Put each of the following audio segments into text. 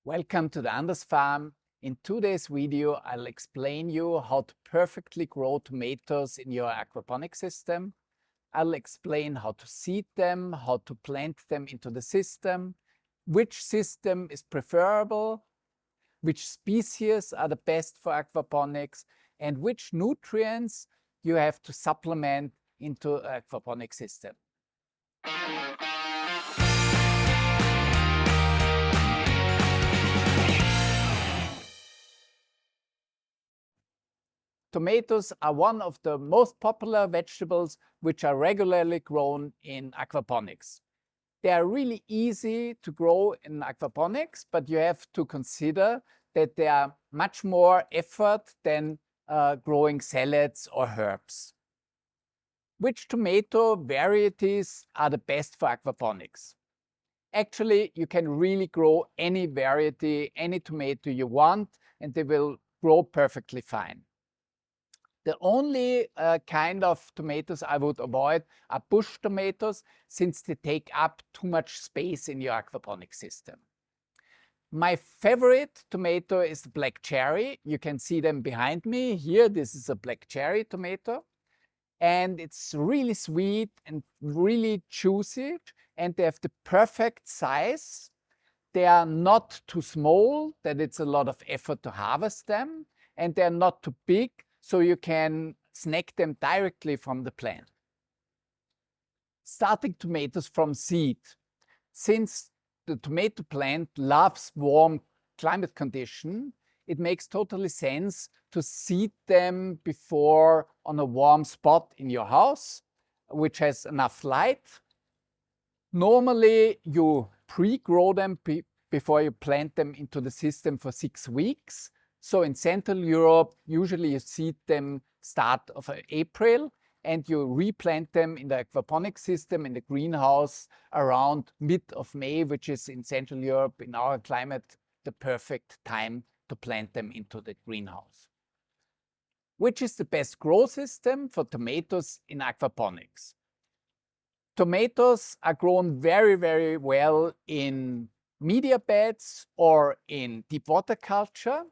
Welcome to the Anders farm. In today's video, I'll explain you how to perfectly grow tomatoes in your aquaponics system. I'll explain how to seed them, how to plant them into the system, which system is preferable, which species are the best for aquaponics, and which nutrients you have to supplement into an aquaponics system. Tomatoes are one of the most popular vegetables which are regularly grown in aquaponics. They are really easy to grow in aquaponics, but you have to consider that they are much more effort than growing salads or herbs. Which tomato varieties are the best for aquaponics? Actually, you can really grow any variety, any tomato you want, and they will grow perfectly fine. The only kind of tomatoes I would avoid are bush tomatoes, since they take up too much space in your aquaponics system. My favorite tomato is the black cherry. You can see them behind me. Here, this is a black cherry tomato. And it's really sweet and really juicy. And they have the perfect size. They are not too small, that it's a lot of effort to harvest them. And they're not too big, so you can snack them directly from the plant. Starting tomatoes from seed. Since the tomato plant loves warm climate condition, it makes totally sense to seed them before on a warm spot in your house, which has enough light. Normally, you pre-grow them before you plant them into the system for 6 weeks. So in Central Europe, usually you seed them start of April, and you replant them in the aquaponics system in the greenhouse around mid of May, which is in Central Europe, in our climate, the perfect time to plant them into the greenhouse. Which is the best grow system for tomatoes in aquaponics? Tomatoes are grown very, very well in media beds or in deep water culture.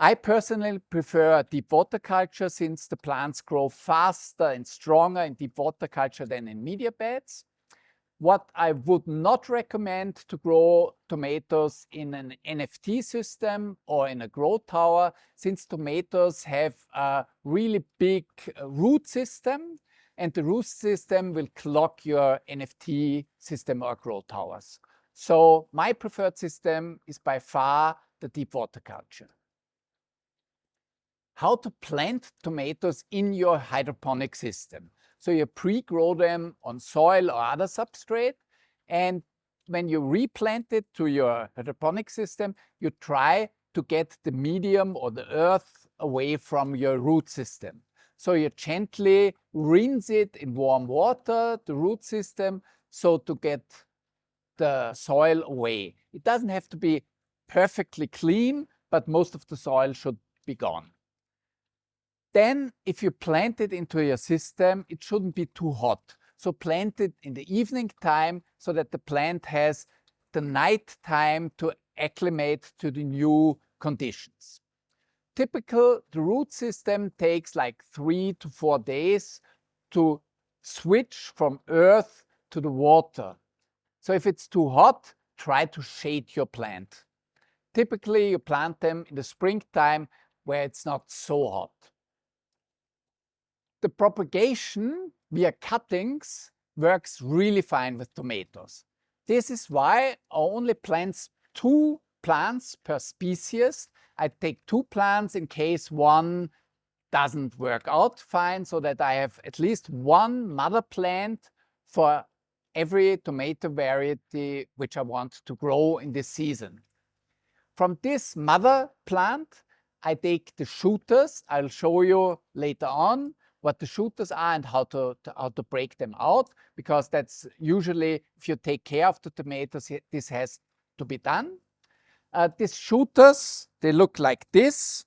I personally prefer deep water culture, since the plants grow faster and stronger in deep water culture than in media beds. What I would not recommend to grow tomatoes in an NFT system or in a grow tower, since tomatoes have a really big root system, and the root system will clog your NFT system or grow towers. So my preferred system is by far the deep water culture. How to plant tomatoes in your hydroponic system. So you pre-grow them on soil or other substrate, and when you replant it to your hydroponic system, you try to get the medium or the earth away from your root system. So you gently rinse it in warm water, the root system, so to get the soil away. It doesn't have to be perfectly clean, but most of the soil should be gone. Then, if you plant it into your system, it shouldn't be too hot. So plant it in the evening time, so that the plant has the night time to acclimate to the new conditions. Typical, the root system takes like 3 to 4 days to switch from earth to the water. So if it's too hot, try to shade your plant. Typically, you plant them in the springtime where it's not so hot. The propagation via cuttings works really fine with tomatoes. This is why I only plant 2 plants per species. I take 2 plants in case one doesn't work out fine, so that I have at least 1 mother plant for every tomato variety which I want to grow in this season. From this mother plant, I take the shooters. I'll show you later on what the shooters are and how to break them out, because that's usually, if you take care of the tomatoes, this has to be done. These shooters, they look like this.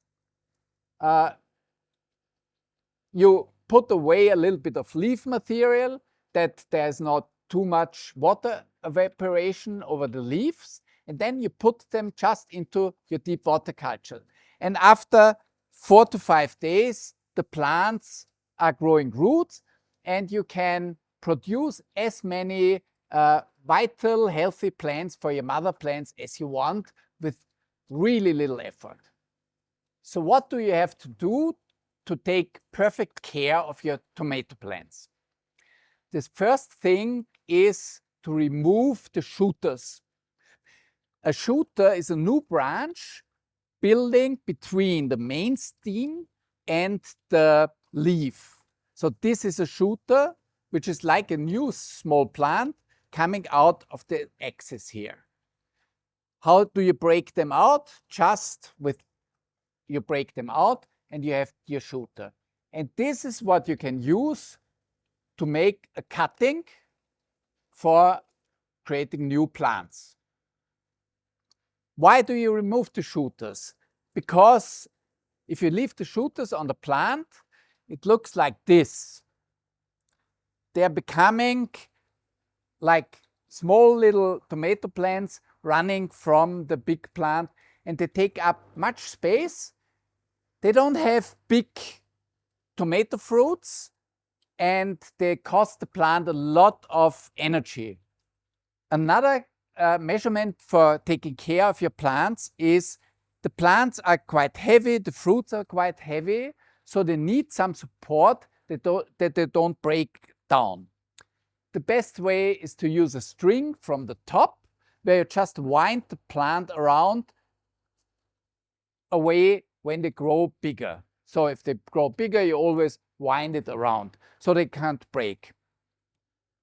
You put away a little bit of leaf material, that there's not too much water evaporation over the leaves, and then you put them just into your deep water culture. And after 4 to 5 days, the plants are growing roots, and you can produce as many vital, healthy plants for your mother plants as you want with really little effort. So what do you have to do to take perfect care of your tomato plants? The first thing is to remove the shooters. A shooter is a new branch building between the main stem and the leaf. So this is a shooter, which is like a new small plant coming out of the axis here. How do you break them out? Just with, you break them out and you have your shooter. And this is what you can use to make a cutting for creating new plants. Why do you remove the shooters? Because if you leave the shooters on the plant, it looks like this. They're becoming like small little tomato plants running from the big plant, and they take up much space. They don't have big tomato fruits, and they cost the plant a lot of energy. Another measurement for taking care of your plants is the plants are quite heavy, the fruits are quite heavy, so they need some support that they don't break down. The best way is to use a string from the top where you just wind the plant around away when they grow bigger. So if they grow bigger, you always wind it around so they can't break.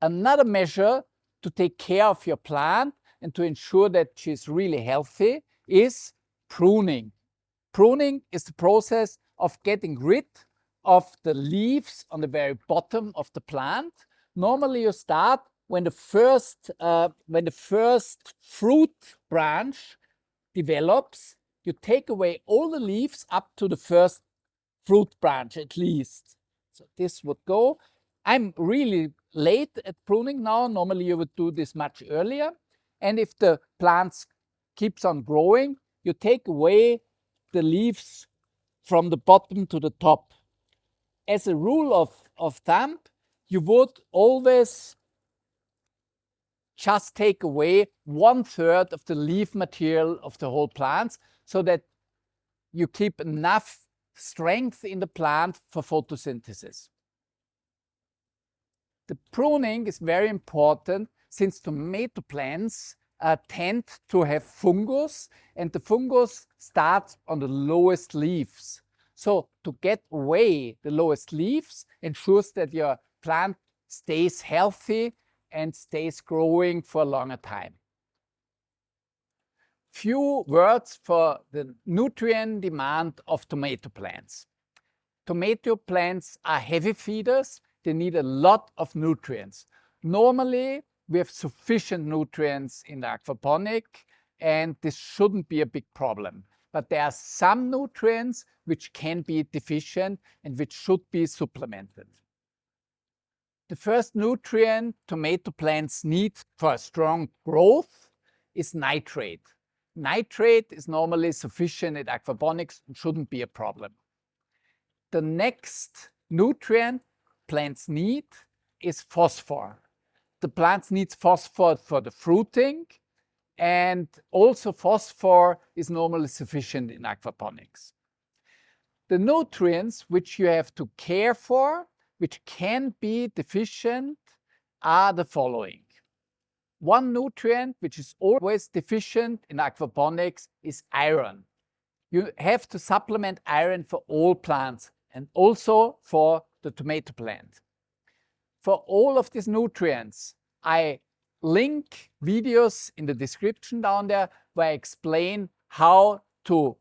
Another measure to take care of your plant and to ensure that she's really healthy is pruning. Pruning is the process of getting rid of the leaves on the very bottom of the plant. Normally you start when the first fruit branch develops, you take away all the leaves up to the first fruit branch at least. So this would go. I'm really late at pruning now. Normally you would do this much earlier. And if the plant keeps on growing, you take away the leaves from the bottom to the top. As a rule of thumb, you would always just take away 1/3 of the leaf material of the whole plant so that you keep enough strength in the plant for photosynthesis. The pruning is very important since tomato plants tend to have fungus, and the fungus starts on the lowest leaves. So to get away the lowest leaves ensures that your plant stays healthy and stays growing for a longer time. Few words for the nutrient demand of tomato plants. Tomato plants are heavy feeders. They need a lot of nutrients. Normally, we have sufficient nutrients in the aquaponic, and this shouldn't be a big problem. But there are some nutrients which can be deficient and which should be supplemented. The first nutrient tomato plants need for a strong growth is nitrate. Nitrate is normally sufficient in aquaponics and shouldn't be a problem. The next nutrient plants need is phosphor. The plants need phosphor for the fruiting, and also phosphor is normally sufficient in aquaponics. The nutrients which you have to care for, which can be deficient, are the following. One nutrient which is always deficient in aquaponics is iron. You have to supplement iron for all plants and also for the tomato plant. For all of these nutrients, I link videos in the description down there where I explain how to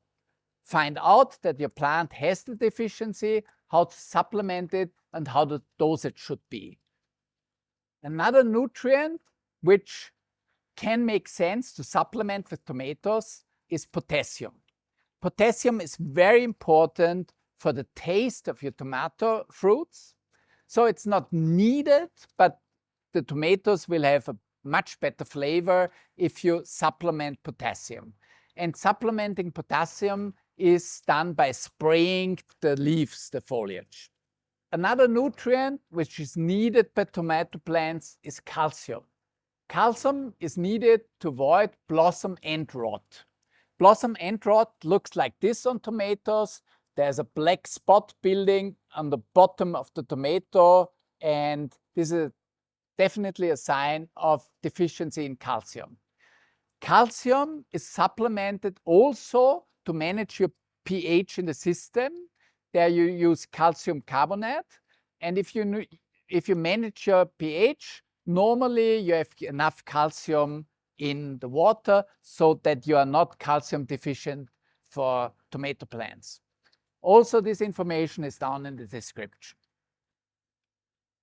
find out that your plant has the deficiency, how to supplement it, and how the dosage should be. Another nutrient which can make sense to supplement with tomatoes is potassium. Potassium is very important for the taste of your tomato fruits. So it's not needed, but the tomatoes will have a much better flavor if you supplement potassium. And supplementing potassium is done by spraying the leaves, the foliage. Another nutrient which is needed by tomato plants is calcium. Calcium is needed to avoid blossom end rot. Blossom end rot looks like this on tomatoes. There's a black spot building on the bottom of the tomato, and this is definitely a sign of deficiency in calcium. Calcium is supplemented also to manage your pH in the system. There you use calcium carbonate, and if you manage your pH, normally you have enough calcium in the water so that you are not calcium deficient for tomato plants. Also, this information is down in the description.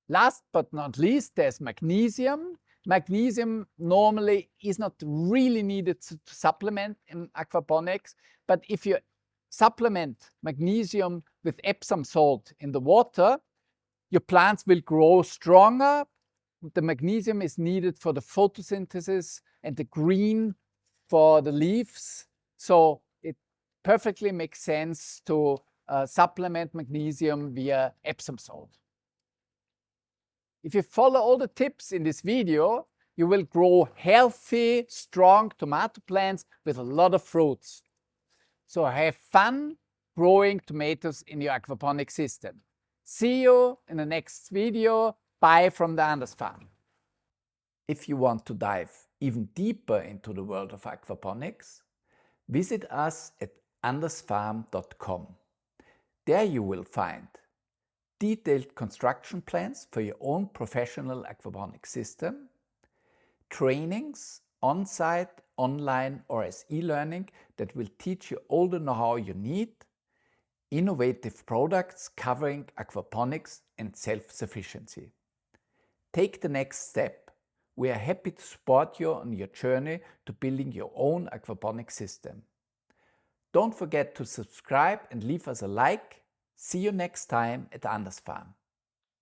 Last but not least, there's magnesium. Magnesium normally is not really needed to supplement in aquaponics, but if you supplement magnesium with Epsom salt in the water, your plants will grow stronger. The magnesium is needed for the photosynthesis and the green for the leaves. So it perfectly makes sense to supplement magnesium via Epsom salt. If you follow all the tips in this video, you will grow healthy, strong tomato plants with a lot of fruits. So have fun growing tomatoes in your aquaponic system. See you in the next video. Bye from the Anders Farm. If you want to dive even deeper into the world of aquaponics, visit us at andersfarm.com. There you will find detailed construction plans for your own professional aquaponic system, trainings on-site, online or as e-learning that will teach you all the know-how you need, innovative products covering aquaponics and self-sufficiency. Take the next step. We are happy to support you on your journey to building your own aquaponic system. Don't forget to subscribe and leave us a like. See you next time at Anders Farm.